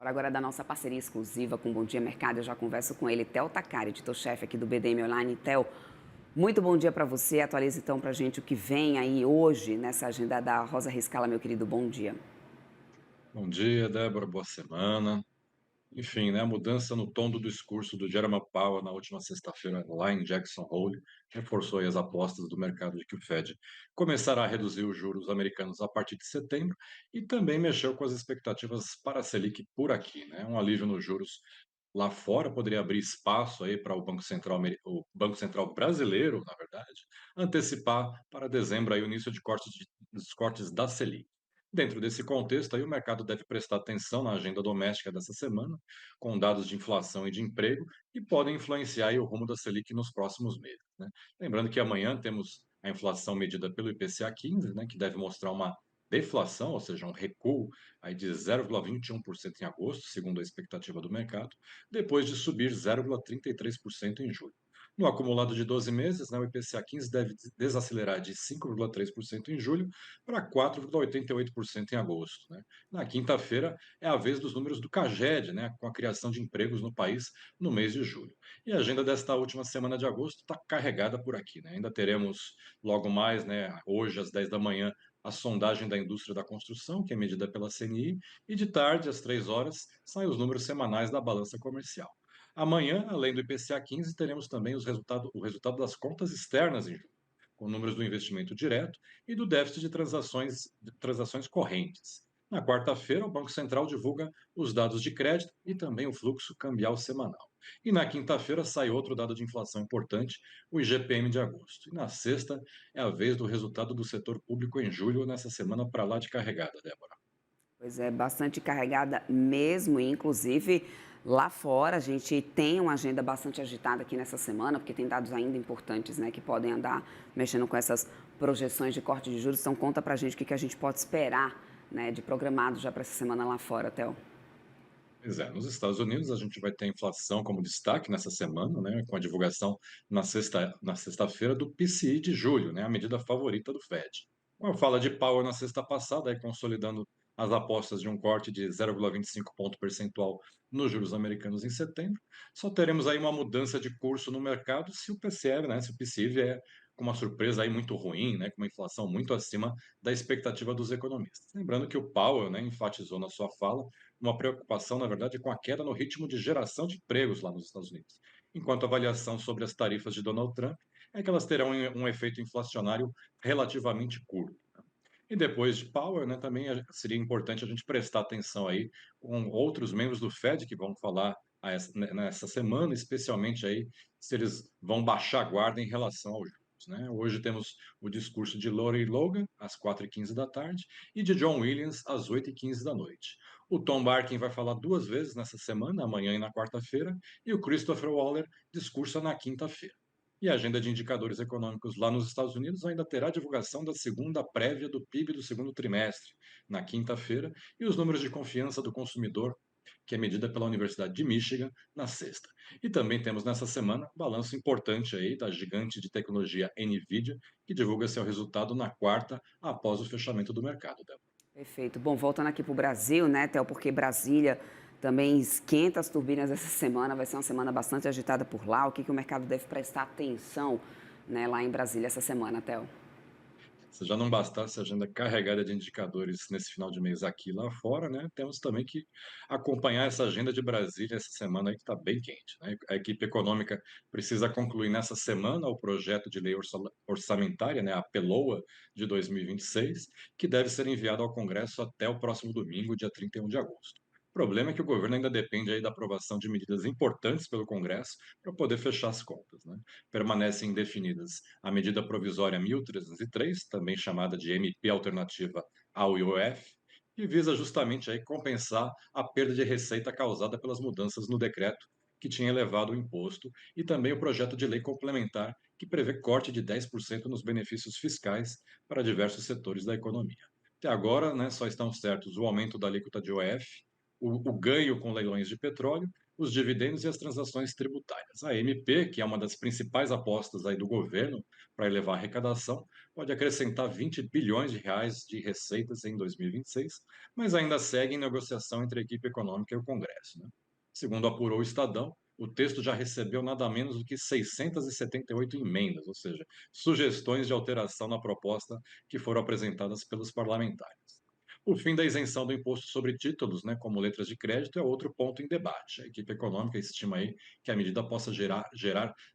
Agora da nossa parceria exclusiva com Bom Dia Mercado, eu já converso com ele, Theo Takari, editor-chefe aqui do BDM Online. Theo, muito bom dia para você. Atualize então para a gente o que vem aí hoje nessa agenda da Rosa Riscala, meu querido. Bom dia. Bom dia, Débora. Boa semana. Enfim, né, a mudança no tom do discurso do Jerome Powell na última sexta-feira lá em Jackson Hole reforçou aí as apostas do mercado de que o Fed começará a reduzir os juros americanos a partir de setembro e também mexeu com as expectativas para a Selic por aqui, né? Um alívio nos juros lá fora poderia abrir espaço aí para o Banco Central brasileiro, na verdade, antecipar para dezembro aí o início de dos cortes da Selic. Dentro desse contexto, aí, o mercado deve prestar atenção na agenda doméstica dessa semana, com dados de inflação e de emprego, que podem influenciar aí o rumo da Selic nos próximos meses, né? Lembrando que amanhã temos a inflação medida pelo IPCA 15, né, que deve mostrar uma deflação, ou seja, um recuo aí de 0,21% em agosto, segundo a expectativa do mercado, depois de subir 0,33% em julho. No acumulado de 12 meses, né, o IPCA 15 deve desacelerar de 5,3% em julho para 4,88% em agosto, né? Na quinta-feira é a vez dos números do CAGED, né, com a criação de empregos no país no mês de julho. E a agenda desta última semana de agosto está carregada por aqui, né? Ainda teremos logo mais, né, hoje às 10 da manhã, a sondagem da indústria da construção, que é medida pela CNI, e de tarde, às 3 horas, saem os números semanais da balança comercial. Amanhã, além do IPCA 15, teremos também o resultado das contas externas em julho, com números do investimento direto e do déficit de transações correntes. Na quarta-feira, o Banco Central divulga os dados de crédito e também o fluxo cambial semanal. E na quinta-feira sai outro dado de inflação importante, o IGPM de agosto. E na sexta é a vez do resultado do setor público em julho, nessa semana para lá de carregada, Débora. Pois é, bastante carregada mesmo, e inclusive lá fora a gente tem uma agenda bastante agitada aqui nessa semana, porque tem dados ainda importantes, né, que podem andar mexendo com essas projeções de corte de juros. Então conta pra gente o que que a gente pode esperar, né, de programado já para essa semana lá fora, Theo. Pois é, nos Estados Unidos a gente vai ter a inflação como destaque nessa semana, né, com a divulgação na sexta-feira do PCI de julho, né, a medida favorita do Fed. Com a fala de Powell na sexta passada, aí consolidando as apostas de um corte de 0,25 ponto percentual nos juros americanos em setembro, só teremos aí uma mudança de curso no mercado se o PCE, né, se o PCI vier com uma surpresa aí muito ruim, né, com uma inflação muito acima da expectativa dos economistas. Lembrando que o Powell, né, enfatizou na sua fala uma preocupação, na verdade, com a queda no ritmo de geração de empregos lá nos Estados Unidos. Enquanto a avaliação sobre as tarifas de Donald Trump é que elas terão um efeito inflacionário relativamente curto. E depois de Powell, né, também seria importante a gente prestar atenção aí com outros membros do Fed que vão falar nessa semana, especialmente aí se eles vão baixar a guarda em relação aos juros, né? Hoje temos o discurso de Lori Logan às 4h15 da tarde e de John Williams às 8h15 da noite. O Tom Barkin vai falar duas vezes nessa semana, amanhã e na quarta-feira, e o Christopher Waller discursa na quinta-feira. E a agenda de indicadores econômicos lá nos Estados Unidos ainda terá divulgação da segunda prévia do PIB do segundo trimestre, na quinta-feira, e os números de confiança do consumidor, que é medida pela Universidade de Michigan, na sexta. E também temos nessa semana balanço importante aí da gigante de tecnologia Nvidia, que divulga seu resultado na quarta, após o fechamento do mercado, Débora. Perfeito. Bom, voltando aqui para o Brasil, né, Theo, porque Brasília também esquenta as turbinas essa semana, vai ser uma semana bastante agitada por lá. O que que o mercado deve prestar atenção, né, lá em Brasília essa semana, Theo? Se já não bastasse a agenda carregada de indicadores nesse final de mês aqui e lá fora, né, temos também que acompanhar essa agenda de Brasília essa semana aí que está bem quente, né? A equipe econômica precisa concluir nessa semana o projeto de lei orçamentária, né, a PELOA de 2026, que deve ser enviado ao Congresso até o próximo domingo, dia 31 de agosto. O problema é que o governo ainda depende aí da aprovação de medidas importantes pelo Congresso para poder fechar as contas, né? Permanecem indefinidas a medida provisória 1303, também chamada de MP alternativa ao IOF, que visa justamente aí compensar a perda de receita causada pelas mudanças no decreto que tinha elevado o imposto, e também o projeto de lei complementar que prevê corte de 10% nos benefícios fiscais para diversos setores da economia. Até agora, né, só estão certos o aumento da alíquota de IOF, o ganho com leilões de petróleo, os dividendos e as transações tributárias. A MP, que é uma das principais apostas aí do governo para elevar a arrecadação, pode acrescentar 20 bilhões de reais de receitas em 2026, mas ainda segue em negociação entre a equipe econômica e o Congresso, né? Segundo apurou o Estadão, o texto já recebeu nada menos do que 678 emendas, ou seja, sugestões de alteração na proposta que foram apresentadas pelos parlamentares. O fim da isenção do imposto sobre títulos, né, como letras de crédito, é outro ponto em debate. A equipe econômica estima aí que a medida possa gerar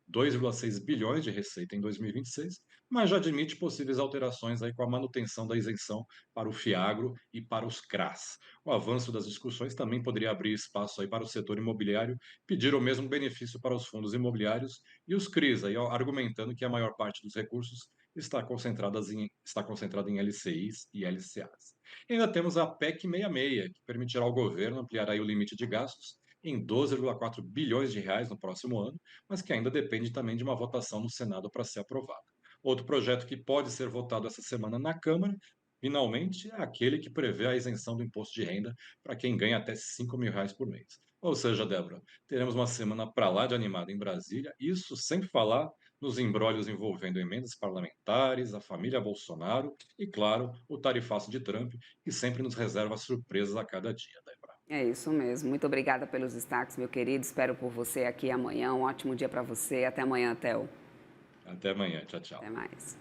2,6 bilhões de receita em 2026, mas já admite possíveis alterações aí com a manutenção da isenção para o FIAGRO e para os CRAs. O avanço das discussões também poderia abrir espaço aí para o setor imobiliário pedir o mesmo benefício para os fundos imobiliários e os CRIs, aí, ó, argumentando que a maior parte dos recursos está concentrada em LCIs e LCAs. E ainda temos a PEC 66, que permitirá ao governo ampliar aí o limite de gastos em 12,4 bilhões de reais no próximo ano, mas que ainda depende também de uma votação no Senado para ser aprovada. Outro projeto que pode ser votado essa semana na Câmara, finalmente, é aquele que prevê a isenção do imposto de renda para quem ganha até 5 mil reais por mês. Ou seja, Débora, teremos uma semana para lá de animada em Brasília, isso sem falar nos embrólios envolvendo emendas parlamentares, a família Bolsonaro e, claro, o tarifaço de Trump, que sempre nos reserva surpresas a cada dia, Débora. É isso mesmo. Muito obrigada pelos destaques, meu querido. Espero por você aqui amanhã. Um ótimo dia para você. Até amanhã, Theo. Até amanhã. Tchau, Até tchau. mais.